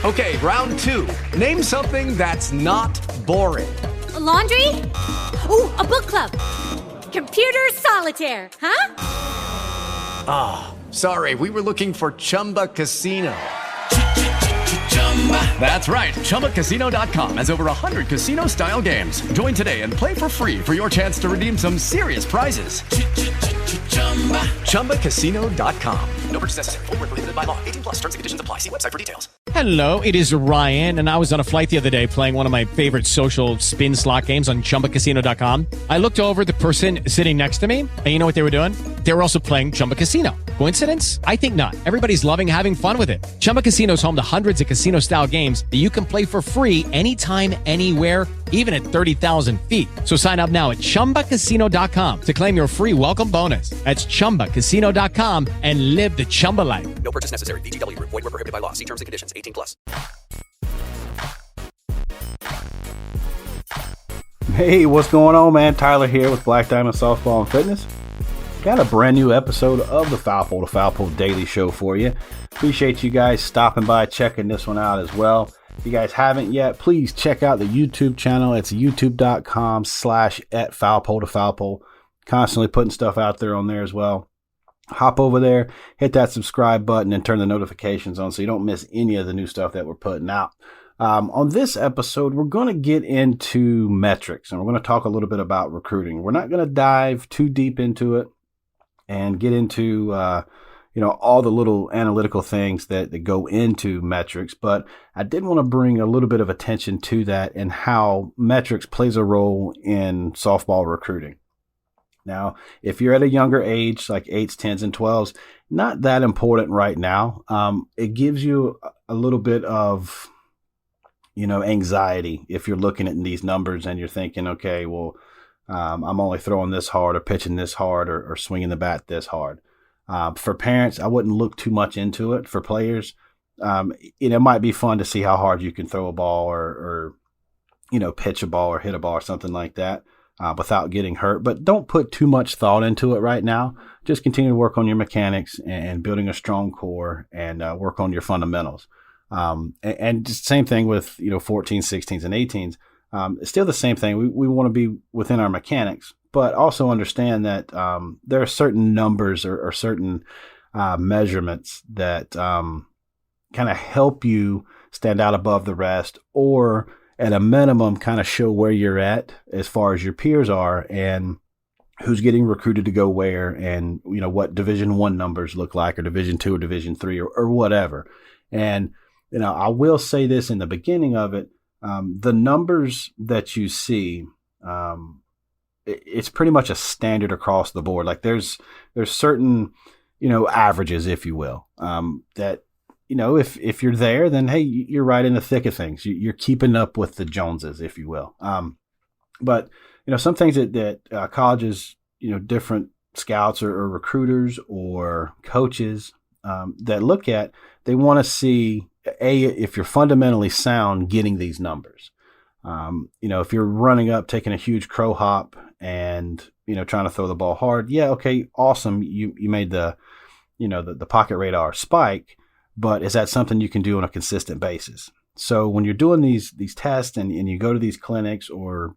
Okay, round two. Name something that's not boring. A laundry? Ooh, a book club. Computer solitaire, huh? Ah, oh, sorry, we were looking for Chumba Casino. That's right, ChumbaCasino.com has over 100 casino-style games. Join today and play for free for your chance to redeem some serious prizes. ChumbaCasino.com. No purchase necessary. Void where prohibited by law. 18 plus. Terms and conditions apply. See website for details. Hello, it is Ryan, and I was on a flight the other day playing one of my favorite social spin slot games on ChumbaCasino.com. I looked over at the person sitting next to me, and you know what they were doing? They were also playing Chumba Casino. Coincidence? I think not. Everybody's loving having fun with it. Chumba Casino is home to hundreds of casino-style games that you can play for free anytime, anywhere, even at 30,000 feet. So sign up now at ChumbaCasino.com to claim your free welcome bonus. That's ChumbaCasino.com and live the Chumba life. No purchase necessary. VGW. Void where prohibited by law. See terms and conditions. 18 plus. Hey, what's going on, man? Tyler here with Black Diamond Softball and Fitness. Got a brand new episode of the Foul Pole Daily Show for you. Appreciate you guys stopping by, checking this one out as well. If you guys haven't yet, please check out the YouTube channel. It's youtube.com/@foulpole2foulpole. Constantly putting stuff out there on there as well. Hop over there, hit that subscribe button, and turn the notifications on so you don't miss any of the new stuff that we're putting out. On this episode, we're going to get into metrics, and we're going to talk a little bit about recruiting. We're not going to dive too deep into it and get into all the little analytical things that go into metrics, but I did want to bring a little bit of attention to that and how metrics plays a role in softball recruiting. Now, if you're at a younger age, like 8s, 10s, and 12s, not that important right now. It gives you a little bit of, anxiety if you're looking at these numbers and you're thinking, okay, well, I'm only throwing this hard or pitching this hard or swinging the bat this hard. For parents, I wouldn't look too much into it. For players, it might be fun to see how hard you can throw a ball or pitch a ball or hit a ball or something like that. Without getting hurt, but don't put too much thought into it right now. Just continue to work on your mechanics and building a strong core and work on your fundamentals. And just same thing with 14s, 16s, and 18s. It's still the same thing. We want to be within our mechanics, but also understand that there are certain numbers or certain measurements that kind of help you stand out above the rest, or at a minimum, kind of show where you're at as far as your peers are and who's getting recruited to go where and, what Division I numbers look like or Division II or Division III or whatever. And, I will say this in the beginning of it, the numbers that you see, it's pretty much a standard across the board. Like there's certain, averages, if you will, that, if you're there, then, hey, you're right in the thick of things. You're keeping up with the Joneses, if you will. But, some things that colleges, different scouts or recruiters or coaches that look at, they want to see, if you're fundamentally sound getting these numbers. If you're running up, taking a huge crow hop and, trying to throw the ball hard, yeah, okay, awesome. You made the pocket radar spike. But is that something you can do on a consistent basis? So when you're doing these tests and you go to these clinics or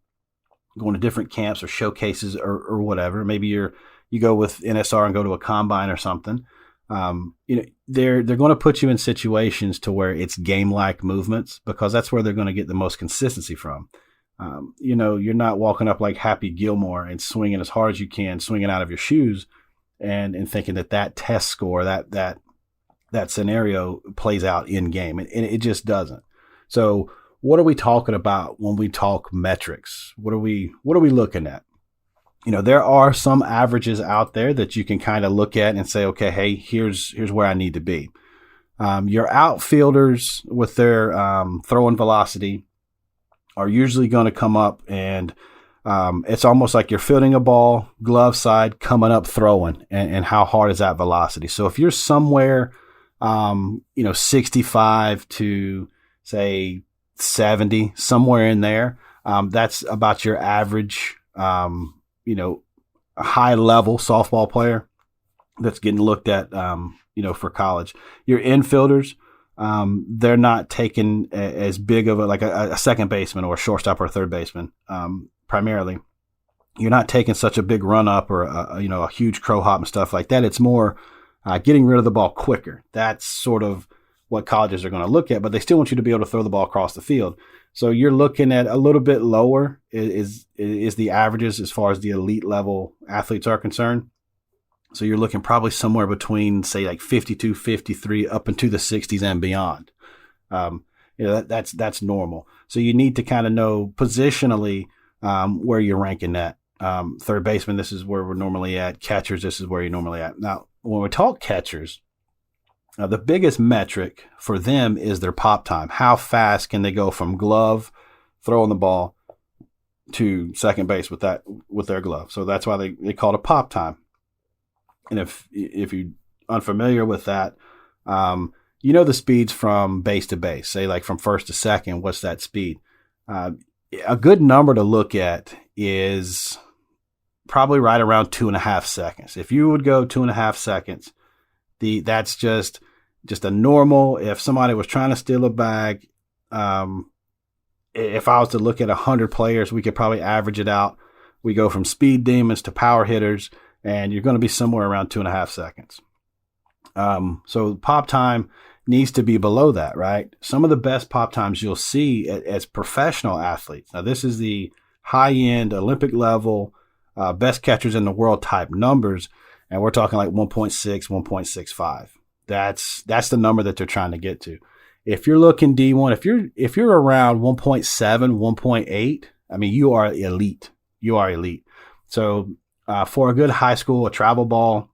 going to different camps or showcases or whatever, maybe you go with NSR and go to a combine or something, they're going to put you in situations to where it's game-like movements because that's where they're going to get the most consistency from. You're not walking up like Happy Gilmore and swinging as hard as you can, swinging out of your shoes and thinking that test score, that scenario plays out in game, and it just doesn't. So what are we talking about when we talk metrics? What are we looking at? There are some averages out there that you can kind of look at and say, okay, hey, here's where I need to be. Your outfielders with their throwing velocity are usually going to come up and it's almost like you're fielding a ball, glove side, coming up throwing, and how hard is that velocity? So if you're somewhere 65 to say 70, somewhere in there. That's about your average, high level softball player that's getting looked at, for college. Your infielders, they're not taking as big of a second baseman or a shortstop or a third baseman. Primarily, you're not taking such a big run up or a huge crow hop and stuff like that. It's more getting rid of the ball quicker. That's sort of what colleges are going to look at, but they still want you to be able to throw the ball across the field. So you're looking at a little bit lower is the averages as far as the elite level athletes are concerned. So you're looking probably somewhere between, say, like 52, 53 up into the 60s and beyond. That's normal. So you need to kind of know positionally where you're ranking at. Third baseman, this is where we're normally at. Catchers, this is where you're normally at. Now, when we talk catchers, the biggest metric for them is their pop time. How fast can they go from glove, throwing the ball, to second base with their glove? So that's why they call it a pop time. And if you're unfamiliar with that, the speeds from base to base, say like from first to second, what's that speed? A good number to look at is probably right around 2.5 seconds. If you would go 2.5 seconds, that's just a normal. If somebody was trying to steal a bag, if I was to look at 100 players, we could probably average it out. We go from speed demons to power hitters, and you're going to be somewhere around 2.5 seconds. So pop time needs to be below that, right? Some of the best pop times you'll see as professional athletes. Now, this is the high-end Olympic level, best catchers in the world type numbers, and we're talking like 1.6, 1.65. That's the number that they're trying to get to. If you're looking D1, if you're around 1.7, 1.8, I mean, you are elite. You are elite. So for a good high school, a travel ball,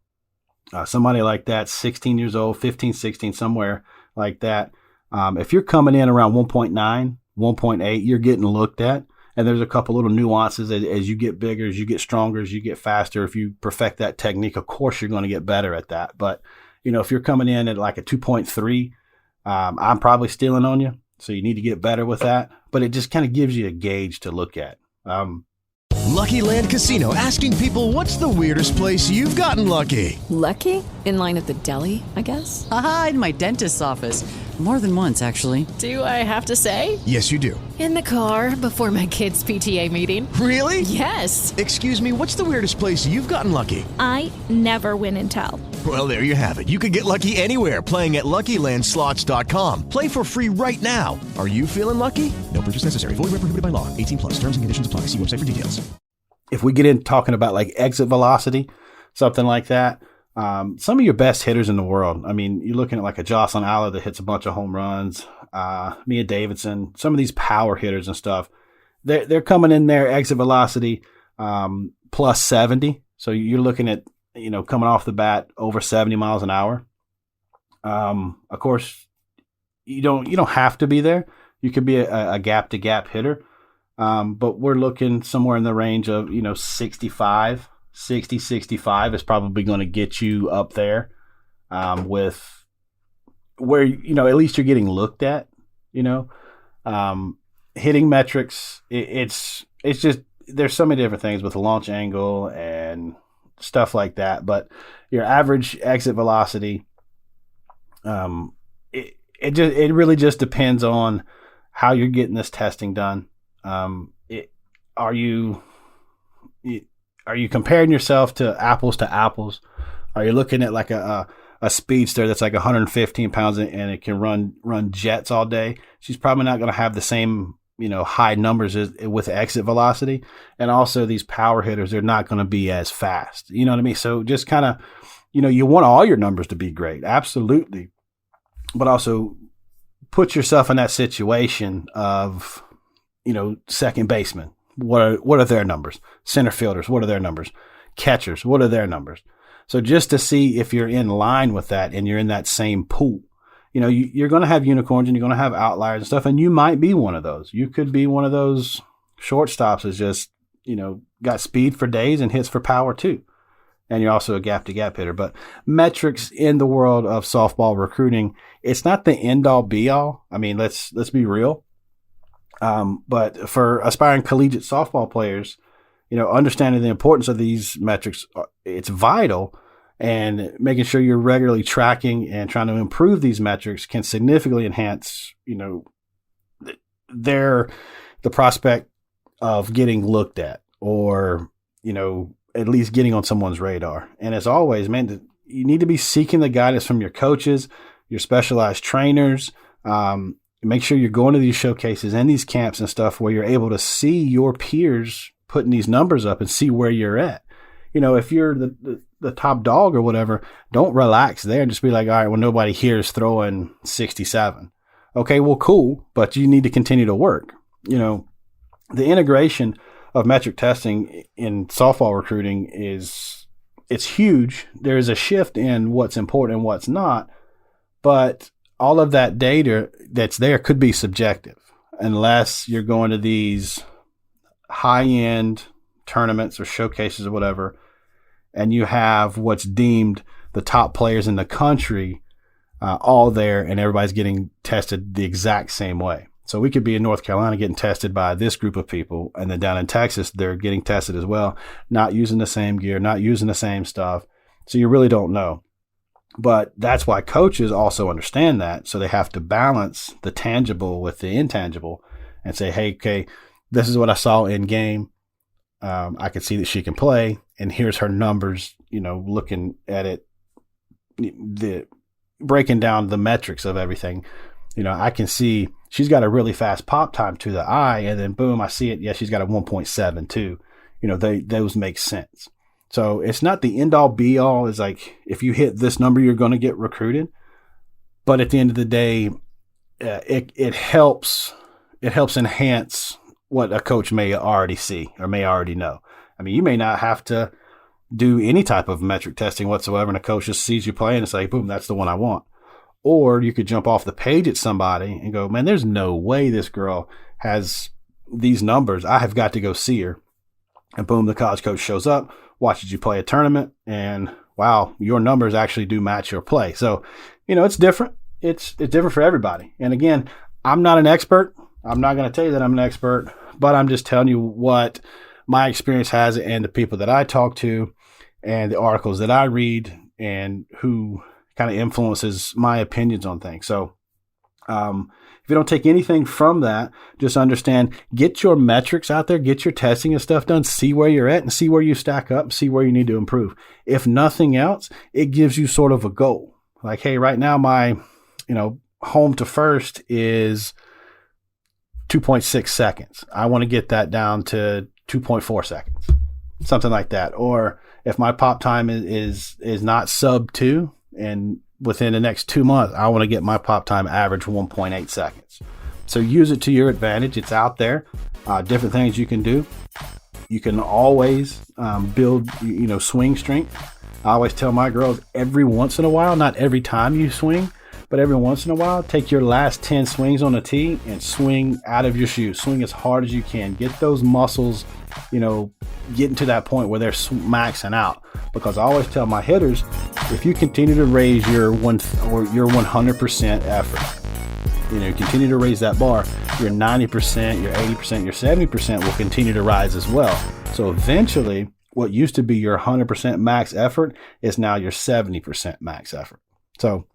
somebody like that, 16 years old, 15, 16, somewhere like that, if you're coming in around 1.9, 1.8, you're getting looked at. And there's a couple little nuances as you get bigger, as you get stronger, as you get faster. If you perfect that technique, of course, you're going to get better at that. But, if you're coming in at like a 2.3, I'm probably stealing on you. So you need to get better with that. But it just kind of gives you a gauge to look at. Lucky Land Casino, asking people, what's the weirdest place you've gotten lucky? Lucky? In line at the deli, I guess? Aha, in my dentist's office. More than once, actually. Do I have to say? Yes, you do. In the car before my kids' PTA meeting. Really? Yes. Excuse me, what's the weirdest place you've gotten lucky? I never win and tell. Well, there you have it. You can get lucky anywhere, playing at LuckyLandSlots.com. Play for free right now. Are you feeling lucky? No purchase necessary. Void where prohibited by law. 18+. Terms and conditions apply. See website for details. If we get into talking about like exit velocity, something like that, some of your best hitters in the world. I mean, you're looking at like a Jocelyn Aller that hits a bunch of home runs, Mia Davidson, some of these power hitters and stuff. They're coming in there exit velocity plus 70. So you're looking at coming off the bat over 70 miles an hour. Of course, you don't have to be there. You could be a gap to gap hitter. But we're looking somewhere in the range of, 65 is probably going to get you up there, with where, at least you're getting looked at, hitting metrics. It's just, there's so many different things with the launch angle and stuff like that. But your average exit velocity, it really just depends on how you're getting this testing done. Are you comparing yourself to apples? Are you looking at like a speedster that's like 115 pounds and it can run jets all day? She's probably not going to have the same, high numbers with exit velocity. And also these power hitters, they're not going to be as fast. You know what I mean? So just kind of, you want all your numbers to be great. Absolutely. But also put yourself in that situation of, second baseman. What are their numbers? Center fielders, what are their numbers? Catchers, what are their numbers? So just to see if you're in line with that and you're in that same pool, you're going to have unicorns and you're going to have outliers and stuff. And you might be one of those. You could be one of those shortstops that's just, got speed for days and hits for power too. And you're also a gap to gap hitter. But metrics in the world of softball recruiting, it's not the end all be all. I mean, let's be real. But for aspiring collegiate softball players, understanding the importance of these metrics, it's vital. And making sure you're regularly tracking and trying to improve these metrics can significantly enhance, the prospect of getting looked at, or, at least getting on someone's radar. And as always, man, you need to be seeking the guidance from your coaches, your specialized trainers. Make sure you're going to these showcases and these camps and stuff where you're able to see your peers putting these numbers up and see where you're at. If you're the top dog or whatever, don't relax there and just be like, all right, well, nobody here is throwing 67. Okay, well, cool, but you need to continue to work. The integration of metric testing in softball recruiting it's huge. There's a shift in what's important and what's not, but all of that data that's there could be subjective unless you're going to these high-end tournaments or showcases or whatever, and you have what's deemed the top players in the country all there, and everybody's getting tested the exact same way. So we could be in North Carolina getting tested by this group of people, and then down in Texas, they're getting tested as well, not using the same gear, not using the same stuff. So you really don't know. But that's why coaches also understand that. So they have to balance the tangible with the intangible and say, hey, okay, this is what I saw in game. I can see that she can play, and here's her numbers, looking at it, breaking down the metrics of everything. I can see she's got a really fast pop time to the eye, and then boom, I see it. Yeah, she's got a 1.72. Those make sense. So it's not the end all be all. It's like, if you hit this number, you're going to get recruited. But at the end of the day, it helps enhance what a coach may already see or may already know. I mean, you may not have to do any type of metric testing whatsoever, and a coach just sees you play and it's like, boom, that's the one I want. Or you could jump off the page at somebody and go, man, there's no way this girl has these numbers. I have got to go see her. And boom, the college coach shows up, watches you play a tournament, and wow, your numbers actually do match your play. So, it's different. It's different for everybody. And again, I'm not an expert. I'm not going to tell you that I'm an expert, but I'm just telling you what my experience has and the people that I talk to and the articles that I read and who kind of influences my opinions on things. So if you don't take anything from that, just understand, get your metrics out there, get your testing and stuff done, see where you're at and see where you stack up, see where you need to improve. If nothing else, it gives you sort of a goal. Like, hey, right now my, home to first is 2.6 seconds. I want to get that down to 2.4 seconds, something like that. Or if my pop time is not sub 2, and within the next 2 months, I want to get my pop time average 1.8 seconds. So use it to your advantage. It's out there. Different things you can do. You can always build, swing strength. I always tell my girls, every once in a while, not every time you swing, but every once in a while, take your last 10 swings on a tee and swing out of your shoes. Swing as hard as you can. Get those muscles, getting to that point where they're maxing out. Because I always tell my hitters, if you continue to raise your 100% effort, continue to raise that bar, your 90%, your 80%, your 70% will continue to rise as well. So eventually, what used to be your 100% max effort is now your 70% max effort. So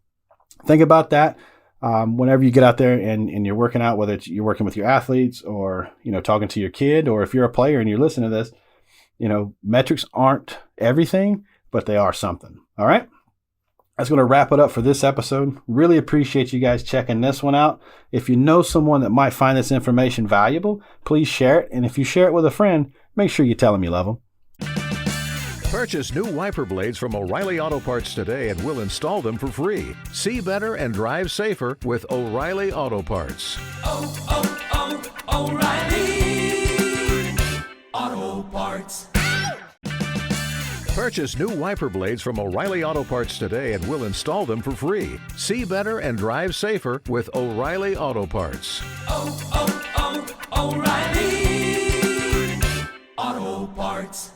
think about that whenever you get out there and you're working out, whether it's you're working with your athletes or, talking to your kid, or if you're a player and you're listening to this, metrics aren't everything, but they are something. All right. That's going to wrap it up for this episode. Really appreciate you guys checking this one out. If you know someone that might find this information valuable, please share it. And if you share it with a friend, make sure you tell them you love them. Purchase new wiper blades from O'Reilly Auto Parts today and we'll install them for free. See better and drive safer with O'Reilly Auto Parts. O'Reilly Auto Parts. Purchase new wiper blades from O'Reilly Auto Parts today and we'll install them for free. See better and drive safer with O'Reilly Auto Parts. O'Reilly Auto Parts.